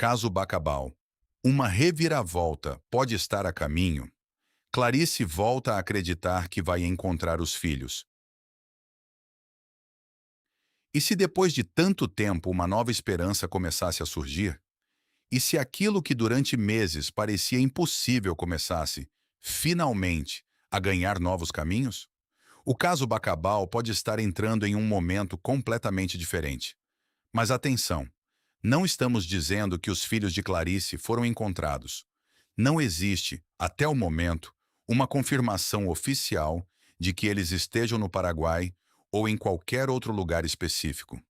Caso Bacabal. Uma reviravolta pode estar a caminho? Clarice volta a acreditar que vai encontrar os filhos. E se depois de tanto tempo uma nova esperança começasse a surgir? E se aquilo que durante meses parecia impossível começasse, finalmente, a ganhar novos caminhos? O caso Bacabal pode estar entrando em um momento completamente diferente. Mas atenção, não estamos dizendo que os filhos de Clarice foram encontrados. Não existe, até o momento, uma confirmação oficial de que eles estejam no Paraguai ou em qualquer outro lugar específico.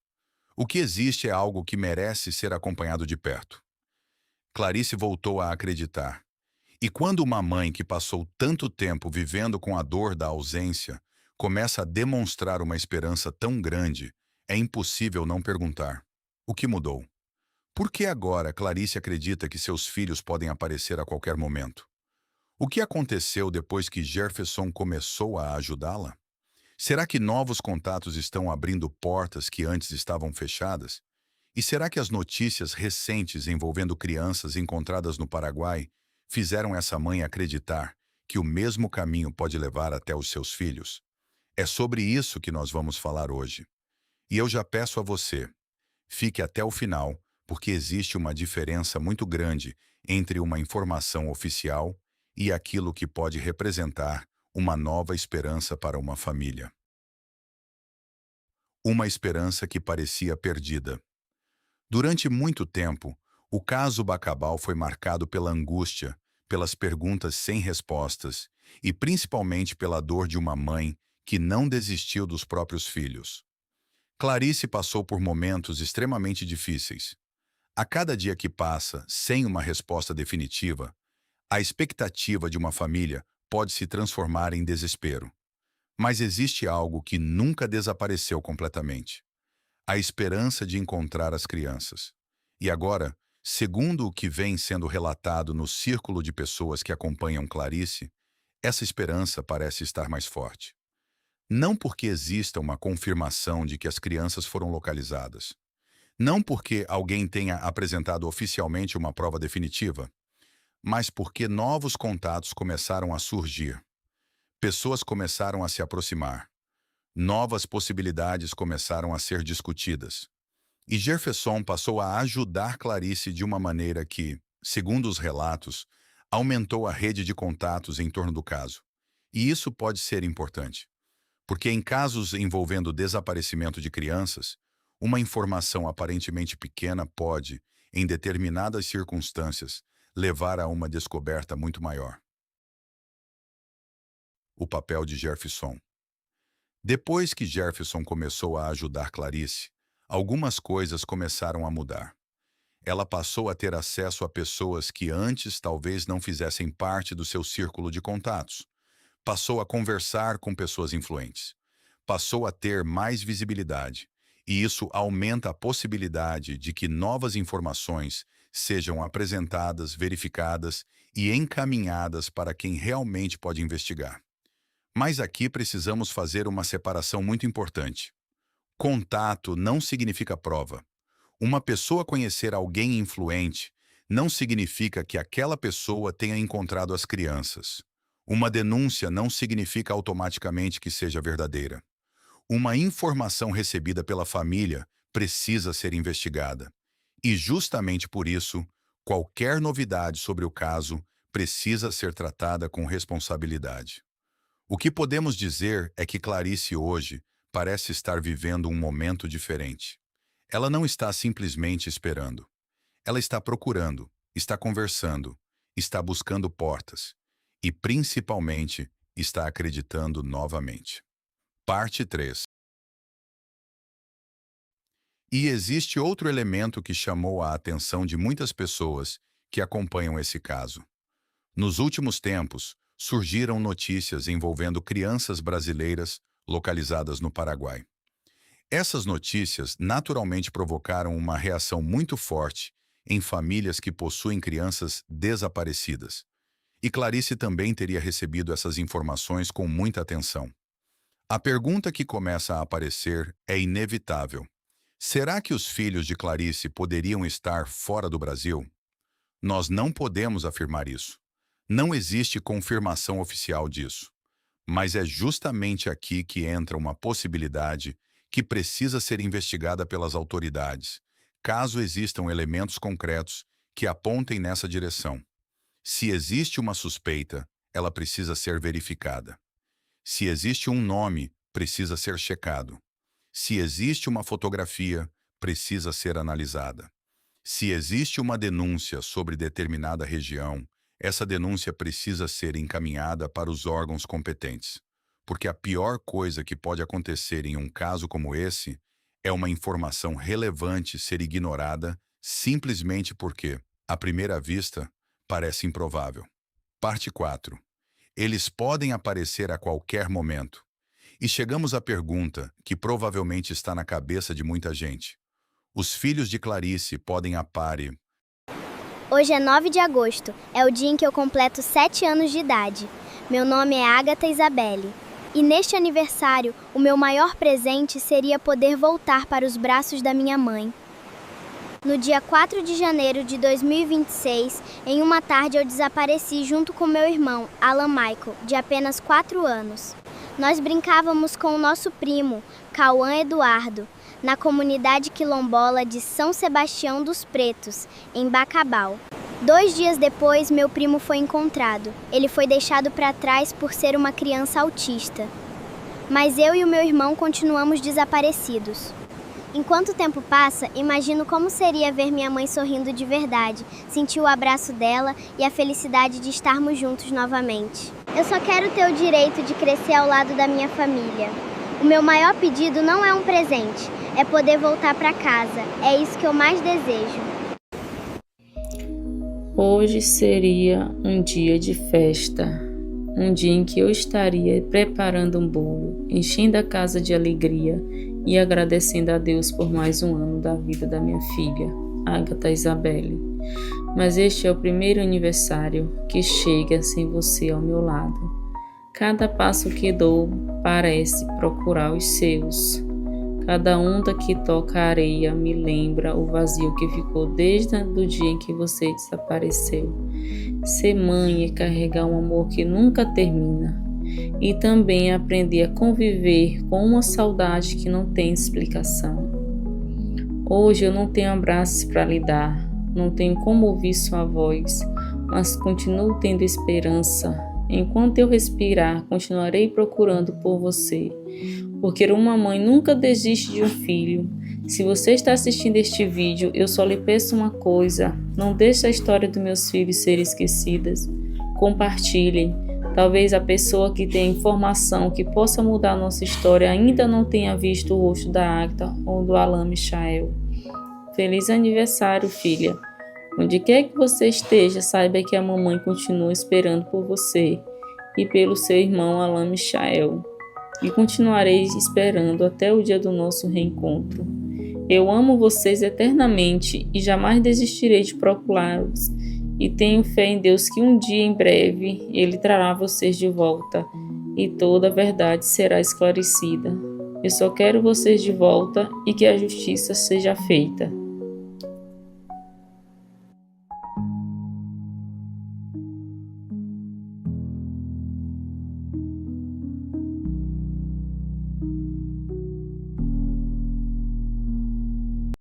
O que existe é algo que merece ser acompanhado de perto. Clarice voltou a acreditar. E quando uma mãe que passou tanto tempo vivendo com a dor da ausência começa a demonstrar uma esperança tão grande, é impossível não perguntar: o que mudou? Por que agora Clarice acredita que seus filhos podem aparecer a qualquer momento? O que aconteceu depois que Jefferson começou a ajudá-la? Será que novos contatos estão abrindo portas que antes estavam fechadas? E será que as notícias recentes envolvendo crianças encontradas no Paraguai fizeram essa mãe acreditar que o mesmo caminho pode levar até os seus filhos? É sobre isso que nós vamos falar hoje. E eu já peço a você, fique até o final, porque existe uma diferença muito grande entre uma informação oficial e aquilo que pode representar uma nova esperança para uma família. Uma esperança que parecia perdida. Durante muito tempo, o caso Bacabal foi marcado pela angústia, pelas perguntas sem respostas e principalmente pela dor de uma mãe que não desistiu dos próprios filhos. Clarice passou por momentos extremamente difíceis. A cada dia que passa sem uma resposta definitiva, a expectativa de uma família pode se transformar em desespero. Mas existe algo que nunca desapareceu completamente: a esperança de encontrar as crianças. E agora, segundo o que vem sendo relatado no círculo de pessoas que acompanham Clarice, essa esperança parece estar mais forte. Não porque exista uma confirmação de que as crianças foram localizadas. Não porque alguém tenha apresentado oficialmente uma prova definitiva, mas porque novos contatos começaram a surgir. Pessoas começaram a se aproximar. Novas possibilidades começaram a ser discutidas. E Jefferson passou a ajudar Clarice de uma maneira que, segundo os relatos, aumentou a rede de contatos em torno do caso. E isso pode ser importante, porque em casos envolvendo desaparecimento de crianças, uma informação aparentemente pequena pode, em determinadas circunstâncias, levar a uma descoberta muito maior. O papel de Jefferson. Depois que Jefferson começou a ajudar Clarice, algumas coisas começaram a mudar. Ela passou a ter acesso a pessoas que antes talvez não fizessem parte do seu círculo de contatos. Passou a conversar com pessoas influentes. Passou a ter mais visibilidade. E isso aumenta a possibilidade de que novas informações sejam apresentadas, verificadas e encaminhadas para quem realmente pode investigar. Mas aqui precisamos fazer uma separação muito importante. Contato não significa prova. Uma pessoa conhecer alguém influente não significa que aquela pessoa tenha encontrado as crianças. Uma denúncia não significa automaticamente que seja verdadeira. Uma informação recebida pela família precisa ser investigada. E justamente por isso, qualquer novidade sobre o caso precisa ser tratada com responsabilidade. O que podemos dizer é que Clarice hoje parece estar vivendo um momento diferente. Ela não está simplesmente esperando. Ela está procurando, está conversando, está buscando portas e, principalmente, está acreditando novamente. Parte 3. E existe outro elemento que chamou a atenção de muitas pessoas que acompanham esse caso. Nos últimos tempos, surgiram notícias envolvendo crianças brasileiras localizadas no Paraguai. Essas notícias naturalmente provocaram uma reação muito forte em famílias que possuem crianças desaparecidas. E Clarice também teria recebido essas informações com muita atenção. A pergunta que começa a aparecer é inevitável. Será que os filhos de Clarice poderiam estar fora do Brasil? Nós não podemos afirmar isso. Não existe confirmação oficial disso. Mas é justamente aqui que entra uma possibilidade que precisa ser investigada pelas autoridades, caso existam elementos concretos que apontem nessa direção. Se existe uma suspeita, ela precisa ser verificada. Se existe um nome, precisa ser checado. Se existe uma fotografia, precisa ser analisada. Se existe uma denúncia sobre determinada região, essa denúncia precisa ser encaminhada para os órgãos competentes. Porque a pior coisa que pode acontecer em um caso como esse é uma informação relevante ser ignorada simplesmente porque, à primeira vista, parece improvável. Parte 4. Eles podem aparecer a qualquer momento. E chegamos à pergunta que provavelmente está na cabeça de muita gente. Os filhos de Clarice podem aparecer. Hoje é 9 de agosto, é o dia em que eu completo 7 anos de idade. Meu nome é Agatha Isabelle. E neste aniversário, o meu maior presente seria poder voltar para os braços da minha mãe. No dia 4 de janeiro de 2026, em uma tarde eu desapareci junto com meu irmão, Alan Michael, de apenas 4 anos. Nós brincávamos com o nosso primo, Cauã Eduardo, na comunidade quilombola de São Sebastião dos Pretos, em Bacabal. 2 dias depois, meu primo foi encontrado. Ele foi deixado para trás por ser uma criança autista. Mas eu e o meu irmão continuamos desaparecidos. Enquanto o tempo passa, imagino como seria ver minha mãe sorrindo de verdade, sentir o abraço dela e a felicidade de estarmos juntos novamente. Eu só quero ter o direito de crescer ao lado da minha família. O meu maior pedido não é um presente, é poder voltar para casa. É isso que eu mais desejo. Hoje seria um dia de festa, um dia em que eu estaria preparando um bolo, enchendo a casa de alegria e agradecendo a Deus por mais um ano da vida da minha filha, Agatha Isabelle. Mas este é o primeiro aniversário que chega sem você ao meu lado. Cada passo que dou parece procurar os seus. Cada onda que toca a areia me lembra o vazio que ficou desde o dia em que você desapareceu. Ser mãe é carregar um amor que nunca termina. E também aprender a conviver com uma saudade que não tem explicação. Hoje eu não tenho abraços para lhe dar, não tenho como ouvir sua voz, mas continuo tendo esperança. Enquanto eu respirar, continuarei procurando por você, porque uma mãe nunca desiste de um filho. Se você está assistindo este vídeo, eu só lhe peço uma coisa: não deixe a história dos meus filhos ser esquecida. Compartilhem. Talvez a pessoa que tem informação que possa mudar a nossa história ainda não tenha visto o rosto da Agatha ou do Alan Michael. Feliz aniversário, filha. Onde quer que você esteja, saiba que a mamãe continua esperando por você e pelo seu irmão Alan Michael. E continuarei esperando até o dia do nosso reencontro. Eu amo vocês eternamente e jamais desistirei de procurá-los. E tenho fé em Deus que um dia em breve Ele trará vocês de volta e toda a verdade será esclarecida. Eu só quero vocês de volta e que a justiça seja feita.